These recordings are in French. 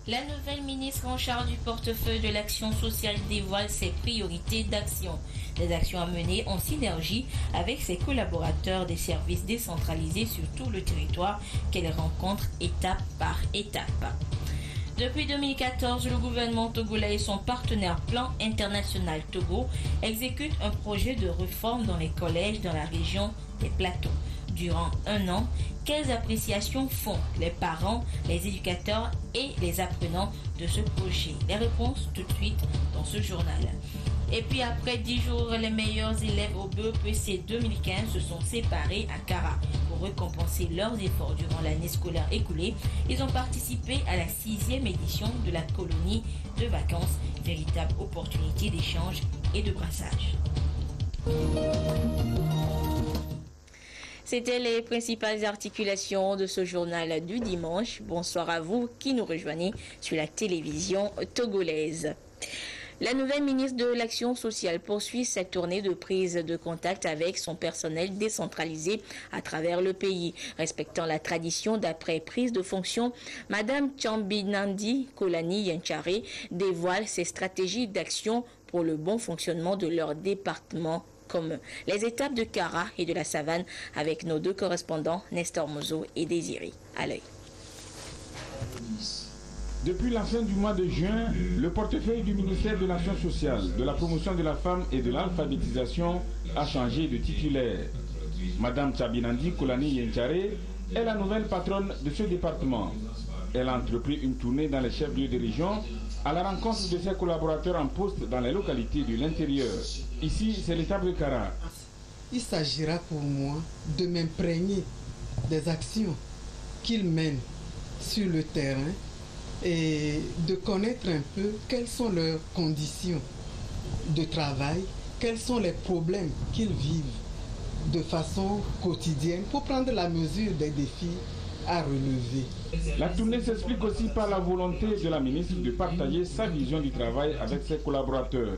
La nouvelle ministre en charge du portefeuille de l'action sociale dévoile ses priorités d'action. Des actions à mener en synergie avec ses collaborateurs des services décentralisés sur tout le territoire qu'elle rencontre étape par étape. Depuis 2014, le gouvernement togolais et son partenaire Plan International Togo exécutent un projet de réforme dans les collèges dans la région des Plateaux. Durant un an, quelles appréciations font les parents, les éducateurs et les apprenants de ce projet? Les réponses tout de suite dans ce journal. Et puis après 10 jours, les meilleurs élèves au BEPC 2015 se sont séparés à Kara. Pour récompenser leurs efforts durant l'année scolaire écoulée, ils ont participé à la 6e édition de la colonie de vacances, véritable opportunité d'échange et de brassage. C'était les principales articulations de ce journal du dimanche. Bonsoir à vous qui nous rejoignez sur la télévision togolaise. La nouvelle ministre de l'Action sociale poursuit sa tournée de prise de contact avec son personnel décentralisé à travers le pays. Respectant la tradition d'après prise de fonction, Madame Tchambinandi Kolani Yenchare dévoile ses stratégies d'action pour le bon fonctionnement de leur département commun. Les étapes de Kara et de la Savane avec nos deux correspondants, Nestor Mozo et Désiré. À l'œil. Depuis la fin du mois de juin, le portefeuille du ministère de l'Action sociale, de la promotion de la femme et de l'alphabétisation a changé de titulaire. Madame Tchabinandi Kolani Yenchare est la nouvelle patronne de ce département. Elle a entrepris une tournée dans les chefs-lieux de région à la rencontre de ses collaborateurs en poste dans les localités de l'intérieur. Ici, c'est l'étape de Kara. Il s'agira pour moi de m'imprégner des actions qu'ils mènent sur le terrain et de connaître un peu quelles sont leurs conditions de travail, quels sont les problèmes qu'ils vivent de façon quotidienne pour prendre la mesure des défis à relever. La tournée s'explique aussi par la volonté de la ministre de partager sa vision du travail avec ses collaborateurs.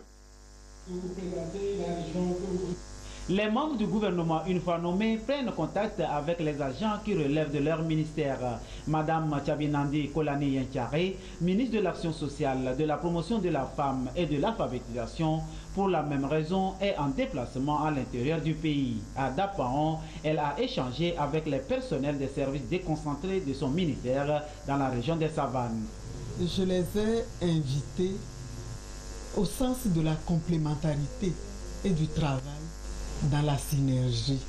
Les membres du gouvernement, une fois nommés, prennent contact avec les agents qui relèvent de leur ministère. Madame Tchabinandi Kolani Yenchare, ministre de l'Action sociale, de la promotion de la femme et de l'alphabétisation, pour la même raison, est en déplacement à l'intérieur du pays. À Dapaon, elle a échangé avec les personnels des services déconcentrés de son ministère dans la région des Savanes. Je les ai invités au sens de la complémentarité et du travail dans la synergie.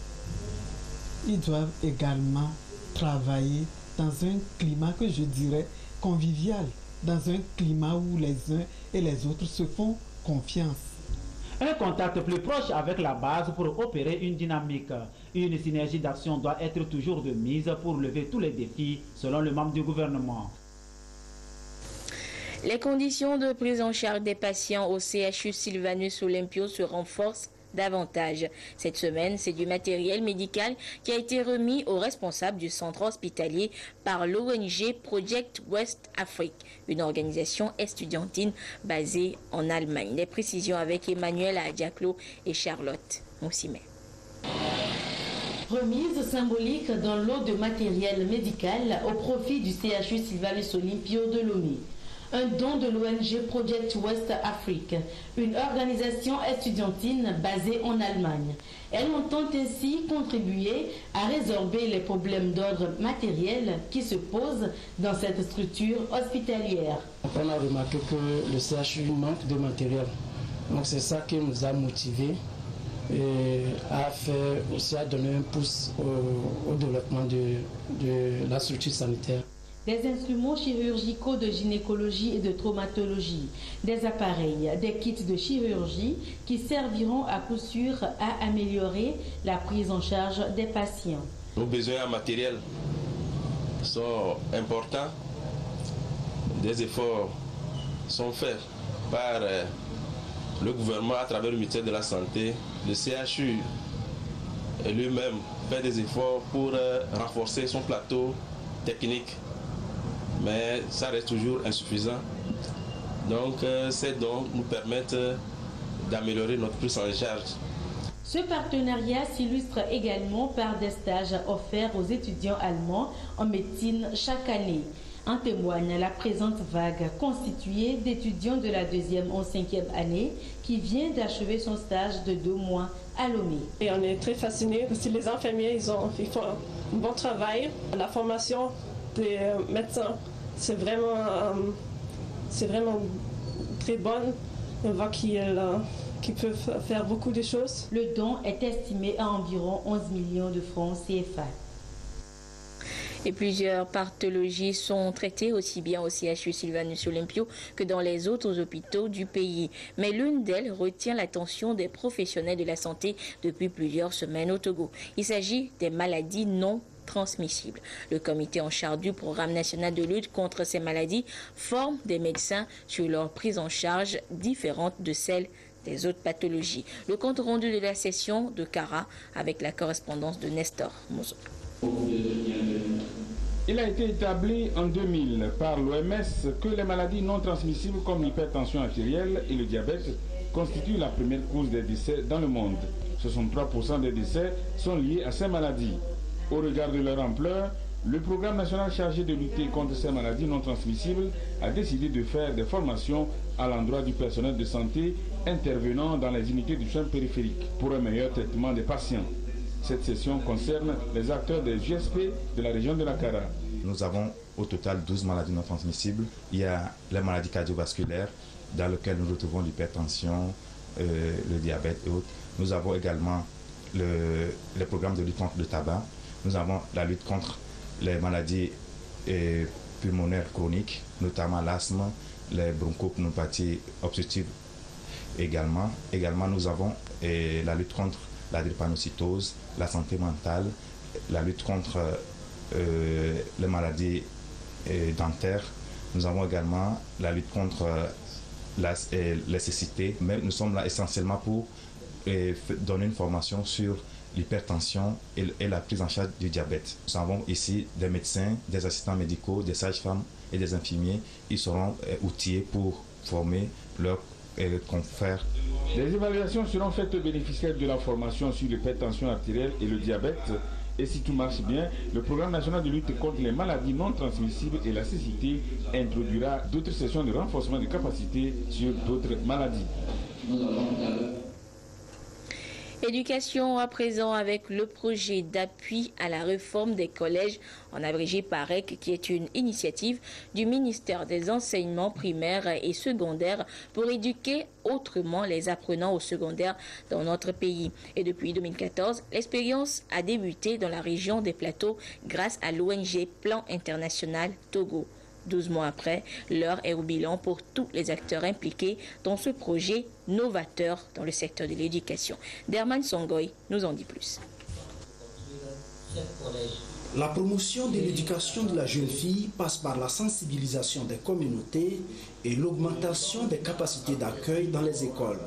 Ils doivent également travailler dans un climat que je dirais convivial, dans un climat où les uns et les autres se font confiance. Un contact plus proche avec la base pour opérer une dynamique. Une synergie d'action doit être toujours de mise pour lever tous les défis, selon le membre du gouvernement. Les conditions de prise en charge des patients au CHU Sylvanus Olympio se renforcent davantage. Cette semaine, c'est du matériel médical qui a été remis aux responsables du centre hospitalier par l'ONG Project West Afrique, une organisation estudiantine basée en Allemagne. Les précisions avec Emmanuel Adiaklo et Charlotte Moussimet. Remise symbolique dans lot de matériel médical au profit du CHU Sylvanus Olympio de Lomé. Un don de l'ONG Project West Afrique, une organisation estudiantine basée en Allemagne. Elle entend ainsi contribuer à résorber les problèmes d'ordre matériel qui se posent dans cette structure hospitalière. On a remarqué que le CHU manque de matériel. Donc c'est ça qui nous a motivés et à faire aussi à donner un pouce au développement de la structure sanitaire. Des instruments chirurgicaux de gynécologie et de traumatologie, des appareils, des kits de chirurgie qui serviront à coup sûr à améliorer la prise en charge des patients. Nos besoins en matériel sont importants. Des efforts sont faits par le gouvernement à travers le ministère de la Santé. Le CHU lui-même fait des efforts pour renforcer son plateau technique. Mais ça reste toujours insuffisant. Donc ces dons nous permettent d'améliorer notre prise en charge. Ce partenariat s'illustre également par des stages offerts aux étudiants allemands en médecine chaque année. En témoigne la présente vague constituée d'étudiants de la 2e au 5e année qui vient d'achever son stage de 2 mois à Lomé. Et on est très fascinés parce que les infirmiers ils font un bon travail. La formation des médecins, c'est vraiment très bonne. On voit qu'ils peuvent faire beaucoup de choses. Le don est estimé à environ 11 millions de francs CFA. Et plusieurs pathologies sont traitées aussi bien au CHU Sylvanus Olympio que dans les autres hôpitaux du pays. Mais l'une d'elles retient l'attention des professionnels de la santé depuis plusieurs semaines au Togo. Il s'agit des maladies non transmissibles. Le comité en charge du programme national de lutte contre ces maladies forme des médecins sur leur prise en charge différente de celle des autres pathologies. Le compte rendu de la session de Cara avec la correspondance de Nestor Mozo. Il a été établi en 2000 par l'OMS que les maladies non transmissibles comme l'hypertension artérielle et le diabète constituent la première cause des décès dans le monde. 63% des décès sont liés à ces maladies. Au regard de leur ampleur, le programme national chargé de lutter contre ces maladies non transmissibles a décidé de faire des formations à l'endroit du personnel de santé intervenant dans les unités de soins périphériques pour un meilleur traitement des patients. Cette session concerne les acteurs des GSP de la région de la Cara. Nous avons au total 12 maladies non transmissibles. Il y a les maladies cardiovasculaires dans lesquelles nous retrouvons l'hypertension, le diabète et autres. Nous avons également les programmes de lutte contre le tabac. Nous avons la lutte contre les maladies pulmonaires chroniques, notamment l'asthme, les bronchopnéumopathies obstructives également. Également, nous avons la lutte contre la drépanocytose, la santé mentale, la lutte contre les maladies dentaires. Nous avons également la lutte contre les cécités. Mais nous sommes là essentiellement pour donner une formation sur l'hypertension et la prise en charge du diabète. Nous avons ici des médecins, des assistants médicaux, des sages-femmes et des infirmiers. Ils seront outillés pour former leurs confrères. Les évaluations seront faites aux bénéficiaires de la formation sur l'hypertension artérielle et le diabète. Et si tout marche bien, le programme national de lutte contre les maladies non transmissibles et la cécité introduira d'autres sessions de renforcement de capacités sur d'autres maladies. Éducation à présent avec le projet d'appui à la réforme des collèges, en abrégé PAREC, qui est une initiative du ministère des enseignements primaires et secondaires pour éduquer autrement les apprenants au secondaire dans notre pays. Et depuis 2014, l'expérience a débuté dans la région des Plateaux grâce à l'ONG Plan International Togo. 12 mois après, l'heure est au bilan pour tous les acteurs impliqués dans ce projet novateur dans le secteur de l'éducation. Derman Songoy nous en dit plus. La promotion de l'éducation de la jeune fille passe par la sensibilisation des communautés et l'augmentation des capacités d'accueil dans les écoles.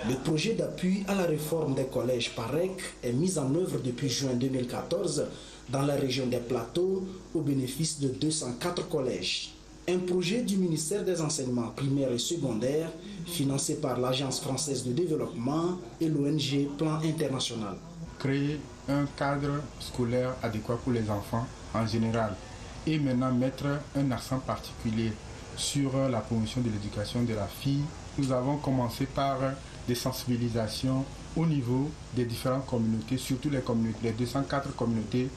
Le projet d'appui à la réforme des collèges PAREC est mis en œuvre depuis juin 2014 dans la région des Plateaux au bénéfice de 204 collèges. Un projet du ministère des enseignements primaires et secondaires financé par l'Agence française de développement et l'ONG Plan International. Créer un cadre scolaire adéquat pour les enfants en général et maintenant mettre un accent particulier sur la promotion de l'éducation de la fille. Nous avons commencé par des sensibilisations au niveau des différentes communautés, surtout les 204 communautés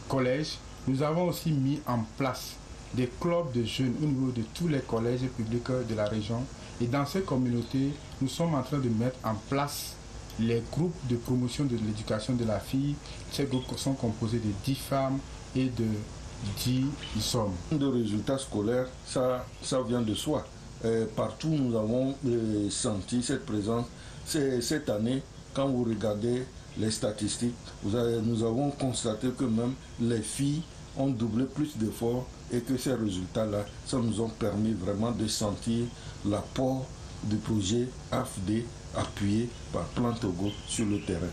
collèges. Nous avons aussi mis en place des clubs de jeunes au niveau de tous les collèges publics de la région. Et dans ces communautés, nous sommes en train de mettre en place les groupes de promotion de l'éducation de la fille. Ces groupes sont composés de 10 femmes et de 10 hommes. De résultats scolaires, ça vient de soi. Partout, nous avons senti cette présence. Cette année, quand vous regardez les statistiques, nous avons constaté que même les filles ont doublé plus d'efforts et que ces résultats-là, ça nous a permis vraiment de sentir l'apport du projet AFD appuyé par Plan Togo sur le terrain.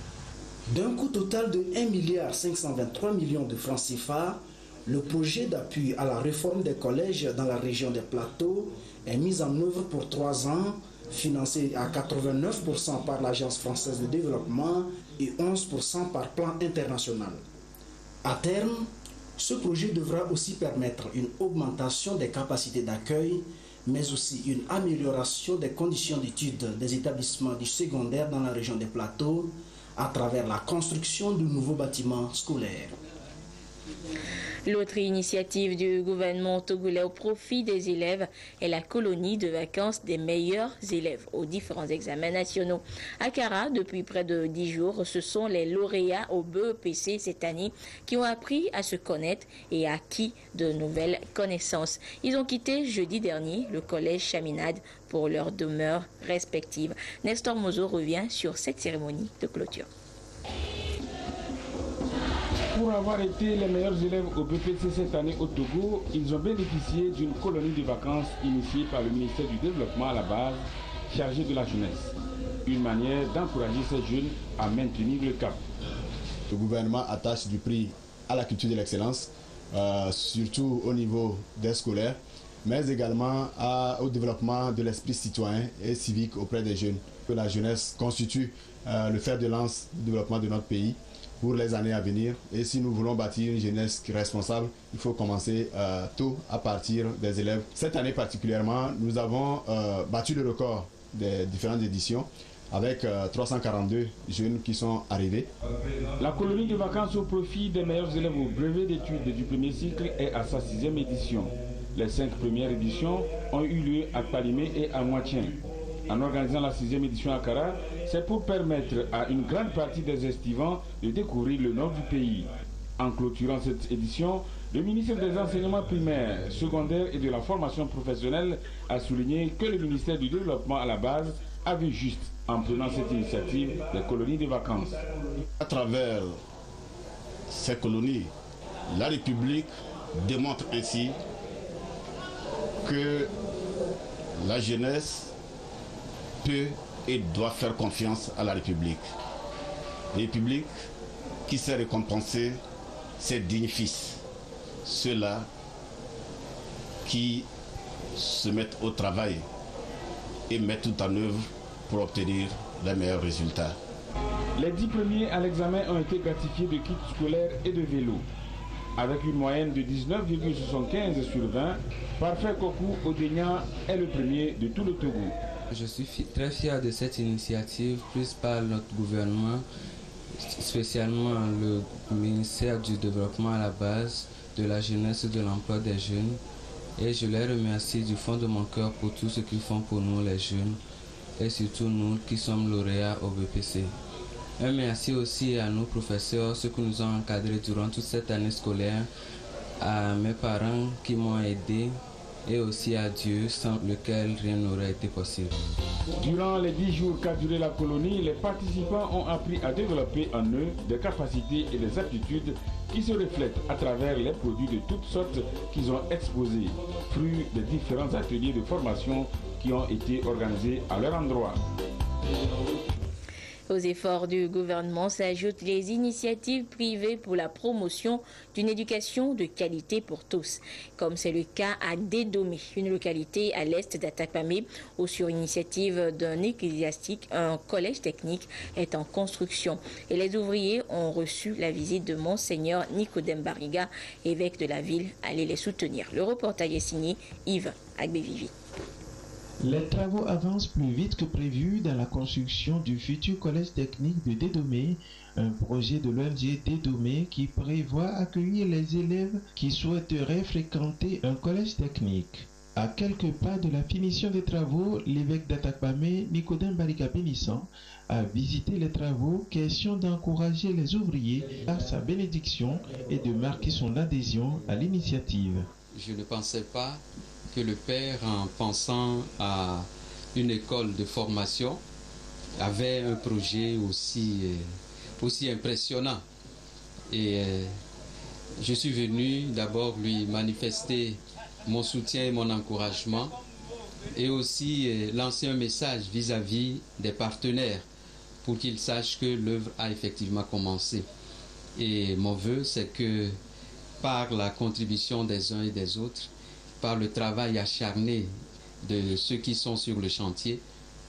D'un coût total de 1,523 milliard de francs CFA, le projet d'appui à la réforme des collèges dans la région des Plateaux est mis en œuvre pour 3 ans, financé à 89% par l'Agence française de développement et 11% par Plan International. À terme, Ce projet devra aussi permettre une augmentation des capacités d'accueil, mais aussi une amélioration des conditions d'études des établissements du secondaire dans la région des Plateaux à travers la construction de nouveaux bâtiments scolaires. L'autre initiative du gouvernement togolais au profit des élèves est la colonie de vacances des meilleurs élèves aux différents examens nationaux. À Kara, depuis près de 10 jours, ce sont les lauréats au BEPC cette année qui ont appris à se connaître et acquis de nouvelles connaissances. Ils ont quitté jeudi dernier le collège Chaminade pour leur demeure respective. Nestor Mozo revient sur cette cérémonie de clôture. Pour avoir été les meilleurs élèves au BPC cette année au Togo, ils ont bénéficié d'une colonie de vacances initiée par le ministère du Développement à la base, chargé de la jeunesse. Une manière d'encourager ces jeunes à maintenir le cap. Le gouvernement attache du prix à la culture de l'excellence, surtout au niveau des scolaires, mais également au développement de l'esprit citoyen et civique auprès des jeunes. La jeunesse constitue le fer de lance du développement de notre pays pour les années à venir. Et si nous voulons bâtir une jeunesse responsable, il faut commencer tôt à partir des élèves. Cette année particulièrement, nous avons battu le record des différentes éditions avec 342 jeunes qui sont arrivés. La colonie de vacances au profit des meilleurs élèves au brevet d'études du premier cycle est à sa 6e édition. Les 5 premières éditions ont eu lieu à Palimé et à Moitien. En organisant la 6e édition à Kara, c'est pour permettre à une grande partie des estivants de découvrir le nord du pays. En clôturant cette édition, le ministère des Enseignements primaires, secondaires et de la formation professionnelle a souligné que le ministère du Développement à la base avait juste en prenant cette initiative des colonies de vacances. À travers ces colonies, la République démontre ainsi que la jeunesse peut et doit faire confiance à la République. La République qui sait récompenser ses dignes fils, ceux-là qui se mettent au travail et mettent tout en œuvre pour obtenir les meilleurs résultats. Les 10 premiers à l'examen ont été gratifiés de kits scolaires et de vélos. Avec une moyenne de 19,75 sur 20, Parfait Kokou Odegnan est le premier de tout le Togo. Je suis très fier de cette initiative prise par notre gouvernement, spécialement le ministère du Développement à la base, de la jeunesse et de l'emploi des jeunes. Et je les remercie du fond de mon cœur pour tout ce qu'ils font pour nous les jeunes et surtout nous qui sommes lauréats au BPC. Un merci aussi à nos professeurs, ceux qui nous ont encadrés durant toute cette année scolaire, à mes parents qui m'ont aidé et aussi à Dieu sans lequel rien n'aurait été possible. Durant les 10 jours qu'a duré la colonie, les participants ont appris à développer en eux des capacités et des aptitudes qui se reflètent à travers les produits de toutes sortes qu'ils ont exposés, fruits des différents ateliers de formation qui ont été organisés à leur endroit. Aux efforts du gouvernement s'ajoutent les initiatives privées pour la promotion d'une éducation de qualité pour tous, comme c'est le cas à Dédomé, une localité à l'est d'Atakpamé, où sur initiative d'un ecclésiastique, un collège technique est en construction. Et les ouvriers ont reçu la visite de Monseigneur Nicodème Bariga, évêque de la ville, allé les soutenir. Le reportage est signé Yves Agbevivi. Les travaux avancent plus vite que prévu dans la construction du futur collège technique de Dédomé, un projet de l'ONG Dédomé qui prévoit accueillir les élèves qui souhaiteraient fréquenter un collège technique. À quelques pas de la finition des travaux, l'évêque d'Atakpamé, Nicodème Bariga Bénissan, a visité les travaux, question d'encourager les ouvriers par sa bénédiction et de marquer son adhésion à l'initiative. Je ne pensais pas que le père, en pensant à une école de formation, avait un projet aussi impressionnant. Et je suis venu d'abord lui manifester mon soutien et mon encouragement et aussi lancer un message vis-à-vis des partenaires pour qu'ils sachent que l'œuvre a effectivement commencé. Et mon vœu, c'est que par la contribution des uns et des autres, par le travail acharné de ceux qui sont sur le chantier,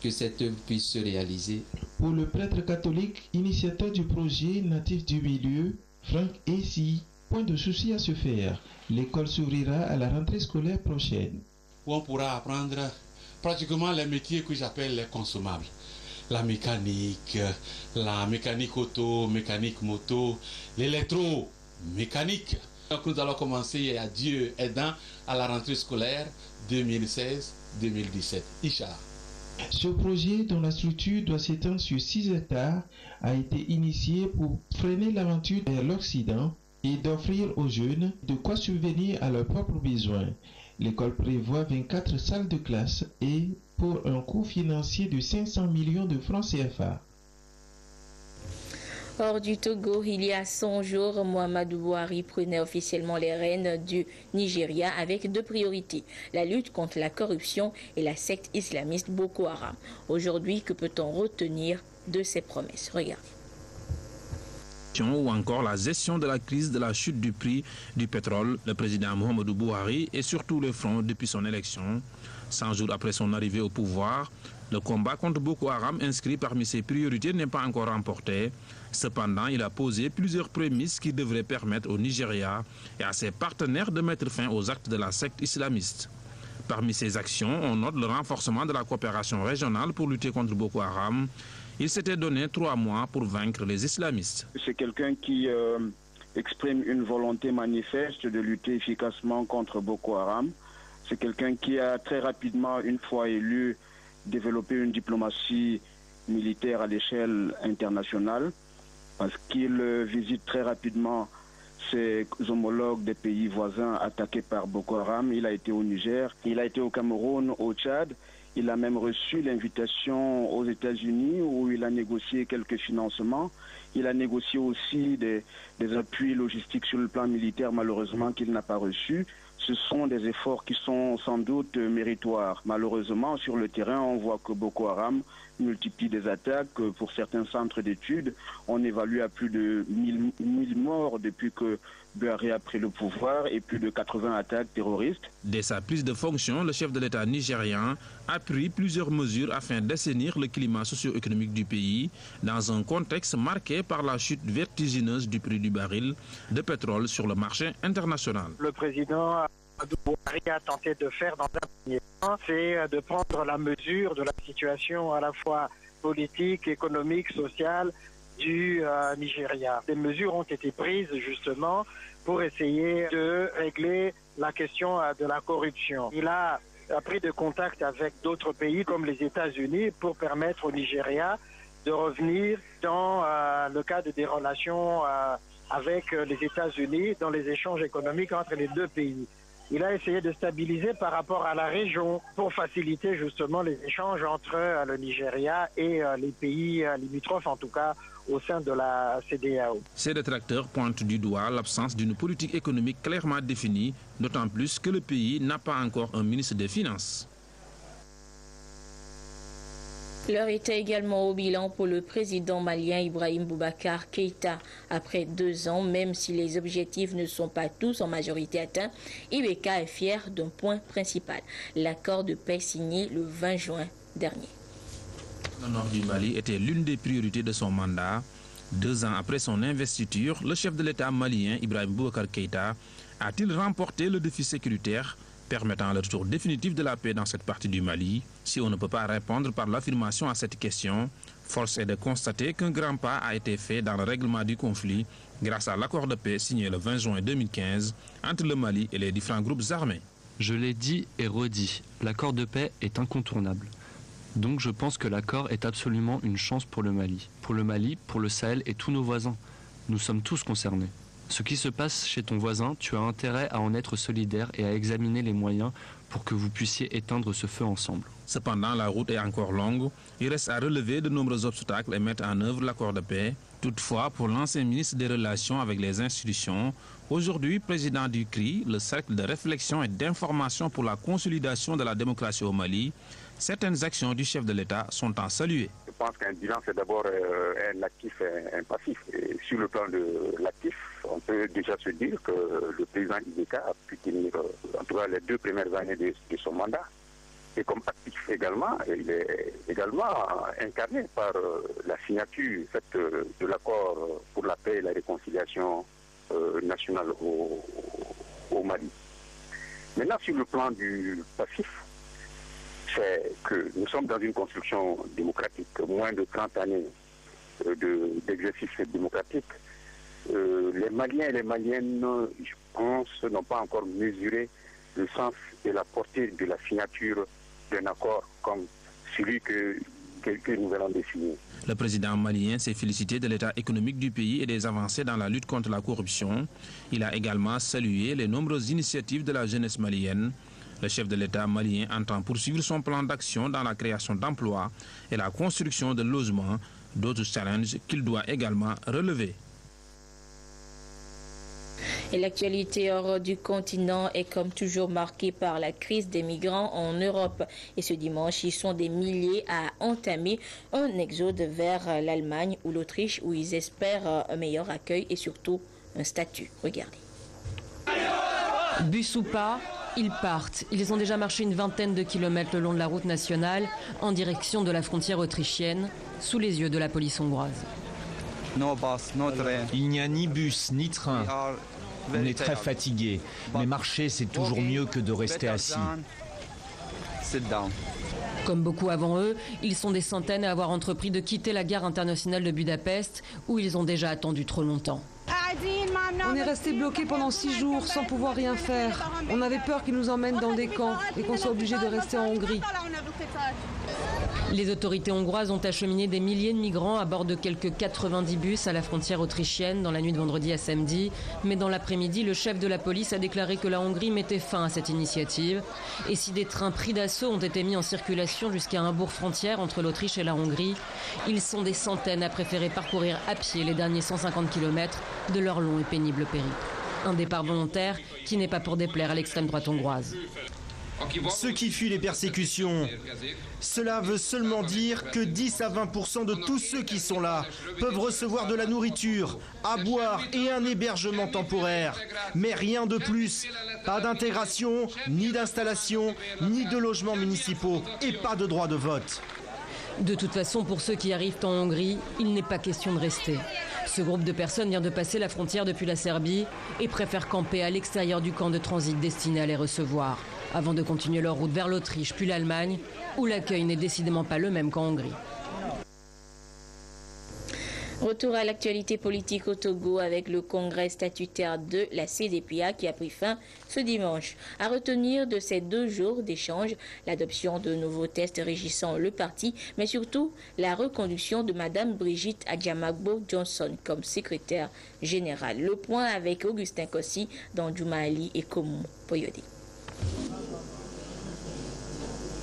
que cette œuvre puisse se réaliser. Pour le prêtre catholique, initiateur du projet natif du milieu, Franck Essi point de souci à se faire. L'école s'ouvrira à la rentrée scolaire prochaine. Où on pourra apprendre pratiquement les métiers que j'appelle les consommables. La mécanique auto, mécanique moto, l'électromécanique. Donc nous allons commencer, à Dieu aidant, à la rentrée scolaire 2016-2017. Inch'Allah. Ce projet, dont la structure doit s'étendre sur 6 hectares, a été initié pour freiner l'aventure vers l'Occident et d'offrir aux jeunes de quoi subvenir à leurs propres besoins. L'école prévoit 24 salles de classe et pour un coût financier de 500 millions de francs CFA. Hors du Togo, il y a 100 jours, Muhammadu Buhari prenait officiellement les rênes du Nigeria avec 2 priorités, la lutte contre la corruption et la secte islamiste Boko Haram. Aujourd'hui, que peut-on retenir de ces promesses? Regardez. Ou encore la gestion de la crise de la chute du prix du pétrole, le président Muhammadu Buhari est sur tous les fronts depuis son élection. 100 jours après son arrivée au pouvoir, le combat contre Boko Haram inscrit parmi ses priorités n'est pas encore remporté. Cependant, il a posé plusieurs prémices qui devraient permettre au Nigeria et à ses partenaires de mettre fin aux actes de la secte islamiste. Parmi ces actions, on note le renforcement de la coopération régionale pour lutter contre Boko Haram. Il s'était donné 3 mois pour vaincre les islamistes. C'est quelqu'un qui exprime une volonté manifeste de lutter efficacement contre Boko Haram. C'est quelqu'un qui a très rapidement, une fois élu, développé une diplomatie militaire à l'échelle internationale parce qu'il visite très rapidement ses homologues des pays voisins attaqués par Boko Haram. Il a été au Niger, il a été au Cameroun, au Tchad. Il a même reçu l'invitation aux États-Unis où il a négocié quelques financements. Il a négocié aussi des appuis logistiques sur le plan militaire, malheureusement, qu'il n'a pas reçus. Ce sont des efforts qui sont sans doute méritoires. Malheureusement, sur le terrain, on voit que Boko Haram multiplie des attaques. Pour certains centres d'études, on évalue à plus de 1000 morts depuis que Buhari a pris le pouvoir et plus de 80 attaques terroristes. Dès sa prise de fonction, le chef de l'État nigérian a pris plusieurs mesures afin d'assainir le climat socio-économique du pays dans un contexte marqué par la chute vertigineuse du prix du baril de pétrole sur le marché international. Le président Buhari a tenté de faire dans un premier temps, c'est de prendre la mesure de la situation à la fois politique, économique, sociale du Nigeria. Des mesures ont été prises justement pour essayer de régler la question de la corruption. Il a pris de contact avec d'autres pays comme les États-Unis pour permettre au Nigeria de revenir dans le cadre des relations avec les États-Unis, dans les échanges économiques entre les 2 pays. Il a essayé de stabiliser par rapport à la région pour faciliter justement les échanges entre le Nigeria et les pays limitrophes, en tout cas au sein de la CEDEAO. Ces détracteurs pointent du doigt l'absence d'une politique économique clairement définie, d'autant plus que le pays n'a pas encore un ministre des Finances. L'heure était également au bilan pour le président malien Ibrahim Boubacar Keïta. Après 2 ans, même si les objectifs ne sont pas tous en majorité atteints, IBK est fier d'un point principal, l'accord de paix signé le 20 juin dernier. Le nord du Mali était l'une des priorités de son mandat. 2 ans après son investiture, le chef de l'État malien Ibrahim Boubacar Keïta a-t-il remporté le défi sécuritaire permettant le retour définitif de la paix dans cette partie du Mali? Si on ne peut pas répondre par l'affirmation à cette question, force est de constater qu'un grand pas a été fait dans le règlement du conflit grâce à l'accord de paix signé le 20 juin 2015 entre le Mali et les différents groupes armés. Je l'ai dit et redit, l'accord de paix est incontournable. Donc je pense que l'accord est absolument une chance pour le Mali, pour le Sahel et tous nos voisins. Nous sommes tous concernés. Ce qui se passe chez ton voisin, tu as intérêt à en être solidaire et à examiner les moyens pour que vous puissiez éteindre ce feu ensemble. Cependant, la route est encore longue. Il reste à relever de nombreux obstacles et mettre en œuvre l'accord de paix. Toutefois, pour l'ancien ministre des Relations avec les institutions, aujourd'hui président du CRI, le cercle de réflexion et d'information pour la consolidation de la démocratie au Mali, certaines actions du chef de l'État sont à saluer. Je pense qu'un bilan, c'est d'abord un actif et un passif. Et sur le plan de l'actif, on peut déjà se dire que le président IBK a pu tenir, en tout cas, les 2 premières années de son mandat. Et comme actif également, il est également incarné par la signature de l'accord pour la paix et la réconciliation national au Mali. Maintenant, sur le plan du passif, c'est que nous sommes dans une construction démocratique, moins de 30 années d'exercice démocratique. Les Maliens et les Maliennes, je pense, n'ont pas encore mesuré le sens et la portée de la signature d'un accord comme celui que nous allons définir. Le président malien s'est félicité de l'état économique du pays et des avancées dans la lutte contre la corruption. Il a également salué les nombreuses initiatives de la jeunesse malienne. Le chef de l'État malien entend poursuivre son plan d'action dans la création d'emplois et la construction de logements, d'autres challenges qu'il doit également relever. Et l'actualité hors du continent est comme toujours marquée par la crise des migrants en Europe. Et ce dimanche, ils sont des milliers à entamer un exode vers l'Allemagne ou l'Autriche où ils espèrent un meilleur accueil et surtout un statut. Regardez. Bus ou pas, ils partent. Ils ont déjà marché une vingtaine de kilomètres le long de la route nationale en direction de la frontière autrichienne, sous les yeux de la police hongroise. Il n'y a ni bus ni train. On est très fatigué, mais marcher c'est toujours mieux que de rester assis. Comme beaucoup avant eux, ils sont des centaines à avoir entrepris de quitter la gare internationale de Budapest où ils ont déjà attendu trop longtemps. On est resté bloqués pendant 6 jours sans pouvoir rien faire. On avait peur qu'ils nous emmènent dans des camps et qu'on soit obligé de rester en Hongrie. Les autorités hongroises ont acheminé des milliers de migrants à bord de quelques 90 bus à la frontière autrichienne dans la nuit de vendredi à samedi. Mais dans l'après-midi, le chef de la police a déclaré que la Hongrie mettait fin à cette initiative. Et si des trains pris d'assaut ont été mis en circulation jusqu'à un bourg frontière entre l'Autriche et la Hongrie, ils sont des centaines à préférer parcourir à pied les derniers 150 km de leur long et pénible périple. Un départ volontaire qui n'est pas pour déplaire à l'extrême droite hongroise. Ceux qui fuient les persécutions, cela veut seulement dire que 10 à 20% de tous ceux qui sont là peuvent recevoir de la nourriture, à boire et un hébergement temporaire. Mais rien de plus. Pas d'intégration, ni d'installation, ni de logements municipaux et pas de droit de vote. De toute façon, pour ceux qui arrivent en Hongrie, il n'est pas question de rester. Ce groupe de personnes vient de passer la frontière depuis la Serbie et préfère camper à l'extérieur du camp de transit destiné à les recevoir, avant de continuer leur route vers l'Autriche puis l'Allemagne, où l'accueil n'est décidément pas le même qu'en Hongrie. Retour à l'actualité politique au Togo avec le congrès statutaire de la CDPA qui a pris fin ce dimanche. À retenir de ces 2 jours d'échange, l'adoption de nouveaux textes régissant le parti, mais surtout la reconduction de Mme Brigitte Adjamagbo Johnson comme secrétaire générale. Le point avec Augustin Kossi dans Djouma Ali et Komou Poyodi.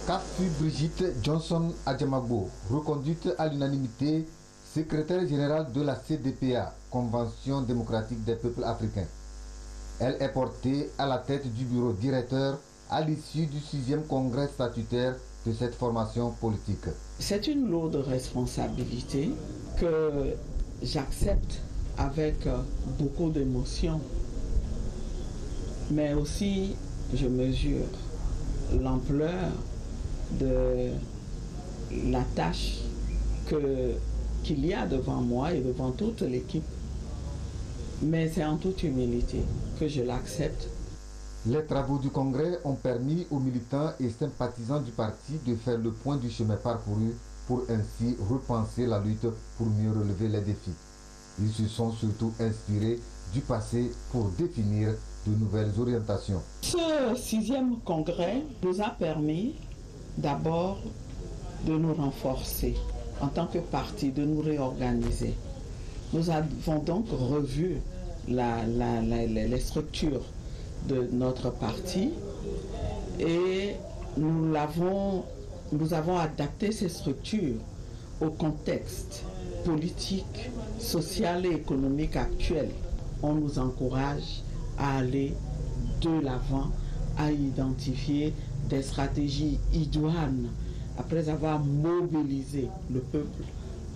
Qu'a fut Brigitte Johnson Adjamagbo, reconduite à l'unanimité secrétaire générale de la CDPA, Convention démocratique des peuples africains. Elle est portée à la tête du bureau directeur à l'issue du 6e congrès statutaire de cette formation politique. C'est une lourde responsabilité que j'accepte avec beaucoup d'émotion, mais aussi je mesure l'ampleur de la tâche qu'il y a devant moi et devant toute l'équipe. Mais c'est en toute humilité que je l'accepte. Les travaux du Congrès ont permis aux militants et sympathisants du parti de faire le point du chemin parcouru pour ainsi repenser la lutte pour mieux relever les défis. Ils se sont surtout inspirés du passé pour définir de nouvelles orientations. Ce 6e congrès nous a permis d'abord de nous renforcer en tant que parti, de nous réorganiser. Nous avons donc revu les structures de notre parti et nous avons adapté ces structures au contexte politique, social et économique actuel. On nous encourage à aller de l'avant, à identifier des stratégies idoines après avoir mobilisé le peuple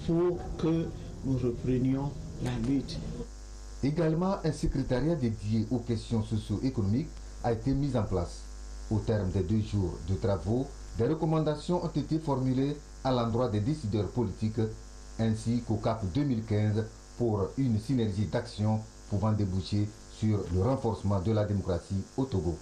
pour que nous reprenions la lutte. Également, un secrétariat dédié aux questions socio-économiques a été mis en place. Au terme des 2 jours de travaux, des recommandations ont été formulées à l'endroit des décideurs politiques ainsi qu'au CAP 2015 pour une synergie d'action pouvant déboucher sur le renforcement de la démocratie au Togo.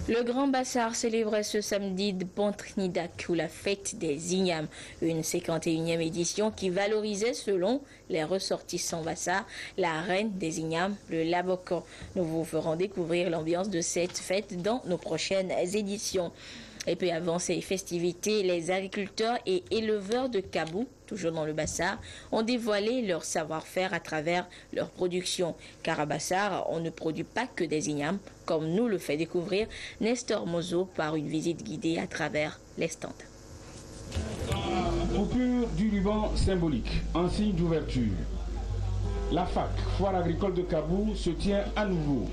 Le Grand Bassar célébrait ce samedi de Pontnidak, ou la fête des Ignames, une 51e édition qui valorisait, selon les ressortissants Bassar, la reine des Ignames, le Labokan. Nous vous ferons découvrir l'ambiance de cette fête dans nos prochaines éditions. Et puis avant ces festivités, les agriculteurs et éleveurs de Kabou, toujours dans le Bassar, ont dévoilé leur savoir-faire à travers leur production. Car à Bassar, on ne produit pas que des ignames, comme nous le fait découvrir Nestor Mozo par une visite guidée à travers les stands. Coupure du ruban symbolique, en signe d'ouverture. La FAC, Foire agricole de Kabou, se tient à nouveau.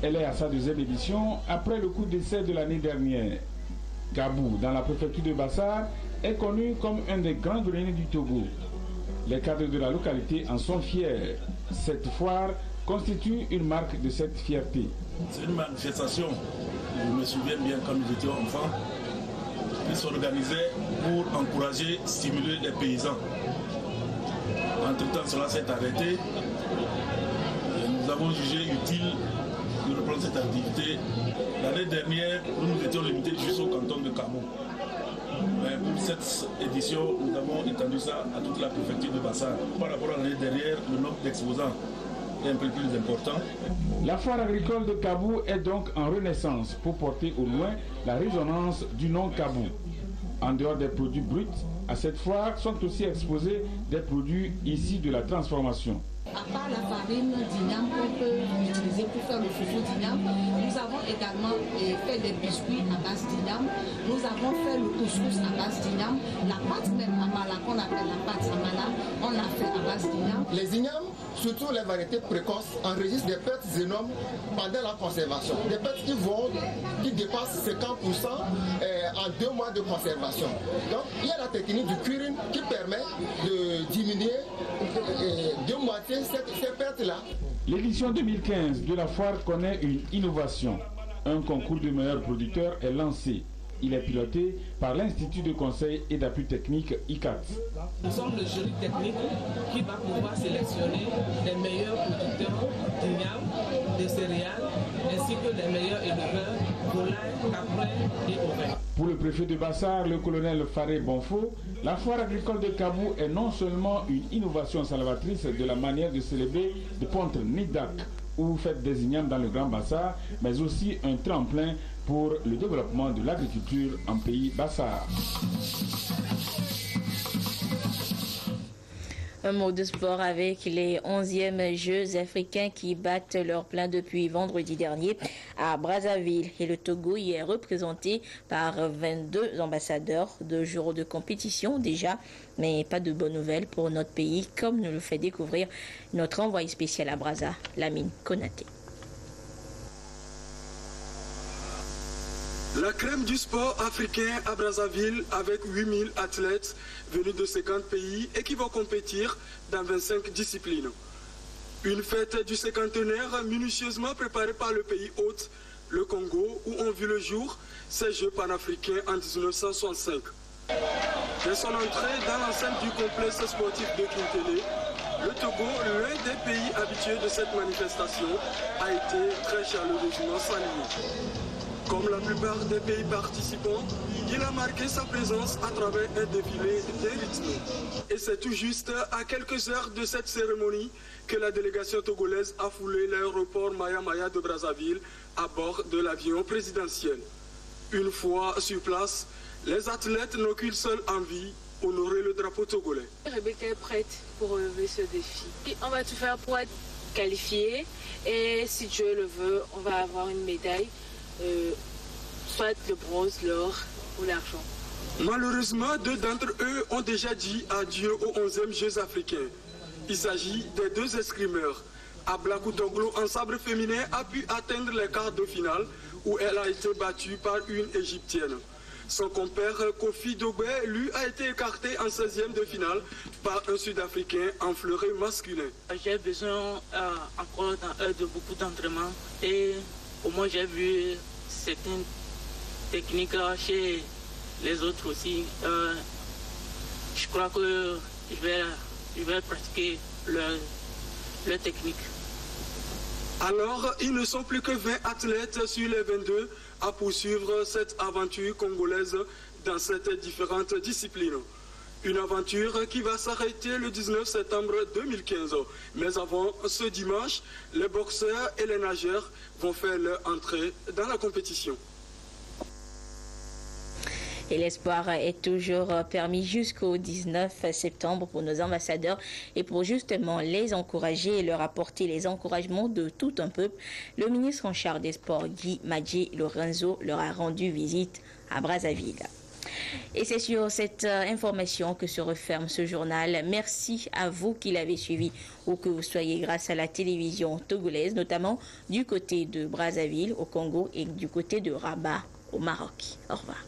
Elle est à sa deuxième édition après le coup d'essai de l'année dernière. Kabou, dans la préfecture de Bassar, est connu comme un des grands greniers du Togo. Les cadres de la localité en sont fiers. Cette foire constitue une marque de cette fierté. C'est une manifestation, je me souviens bien quand nous étions enfants, qui s'organisait pour encourager, stimuler les paysans. Entre-temps, cela s'est arrêté. Et nous avons jugé utile de reprendre cette activité. L'année dernière, nous étions limités juste au canton de Kabou. Mais pour cette édition, nous avons étendu ça à toute la préfecture de Bassar. Par rapport à l'année dernière, le nombre d'exposants est un peu plus important. La foire agricole de Kabou est donc en renaissance pour porter au loin la résonance du nom Kabou. En dehors des produits bruts, à cette foire sont aussi exposés des produits issus de la transformation. À part la farine d'igname qu'on peut utiliser pour faire le foufou d'igname, nous avons également fait des biscuits à base d'igname. Nous avons fait le couscous à base d'igname. La pâte même amala qu'on appelle la pâte amala, on l'a fait à base d'igname. Les ignames, surtout les variétés précoces, enregistrent des pertes énormes pendant la conservation. Des pertes qui dépassent 50% en 2 mois de conservation. Donc il y a la technique du curing qui permet de diminuer de moitié ces pertes-là. L'édition 2015 de la foire connaît une innovation. Un concours de meilleurs producteurs est lancé. Il est piloté par l'Institut de conseil et d'appui technique ICAT. Nous sommes le jury technique qui va pouvoir sélectionner les meilleurs producteurs d'ignames, de céréales, ainsi que les meilleurs éleveurs, volailles, caprins et ovins. Pour le préfet de Bassar, le colonel Faré Bonfo, la foire agricole de Kabou est non seulement une innovation salvatrice de la manière de célébrer de Pontnidak, ou fête des ignames dans le Grand Bassar, mais aussi un tremplin pour le développement de l'agriculture en pays Bassar. Un mot de sport avec les 11e Jeux africains qui battent leur plein depuis vendredi dernier à Brazzaville. Et le Togo y est représenté par 22 ambassadeurs, 2 jours de compétition déjà, mais pas de bonnes nouvelles pour notre pays, comme nous le fait découvrir notre envoyé spécial à Brazza, Lamine Konaté. La crème du sport africain à Brazzaville avec 8000 athlètes venus de 50 pays et qui vont compétir dans 25 disciplines. Une fête du cinquantenaire minutieusement préparée par le pays hôte, le Congo, où ont vu le jour ces Jeux panafricains en 1965. Dès son entrée dans l'enceinte du complexe sportif de Kintélé, le Togo, l'un des pays habitués de cette manifestation, a été très chaleureusement salué. Comme la plupart des pays participants, il a marqué sa présence à travers un défilé des rythmes. Et c'est tout juste à quelques heures de cette cérémonie que la délégation togolaise a foulé l'aéroport Maya Maya de Brazzaville à bord de l'avion présidentiel. Une fois sur place, les athlètes n'ont qu'une seule envie, honorer le drapeau togolais. Rebecca est prête pour relever ce défi. On va tout faire pour être qualifié et si Dieu le veut, on va avoir une médaille. Soit le bronze, l'or ou l'argent. Malheureusement, 2 d'entre eux ont déjà dit adieu aux 11e Jeux africains. Il s'agit des 2 escrimeurs. Ablakou Toglo en sabre féminin a pu atteindre les quarts de finale où elle a été battue par une Égyptienne. Son compère Kofi Dogbe, lui, a été écarté en 16e de finale par un Sud-Africain en fleuret masculin. J'ai besoin encore de beaucoup d'entraînement et au moins j'ai vu certaines techniques chez les autres aussi. Je crois que je vais pratiquer le technique. Alors, ils ne sont plus que 20 athlètes sur les 22 à poursuivre cette aventure congolaise dans cette différentes disciplines. Une aventure qui va s'arrêter le 19 septembre 2015. Mais avant ce dimanche, les boxeurs et les nageurs vont faire leur entrée dans la compétition. Et l'espoir est toujours permis jusqu'au 19 septembre pour nos ambassadeurs et pour justement les encourager et leur apporter les encouragements de tout un peuple. Le ministre en charge des sports, Guy Madjé Lorenzo, leur a rendu visite à Brazzaville. Et c'est sur cette information que se referme ce journal. Merci à vous qui l'avez suivi ou que vous soyez grâce à la télévision togolaise, notamment du côté de Brazzaville au Congo et du côté de Rabat au Maroc. Au revoir.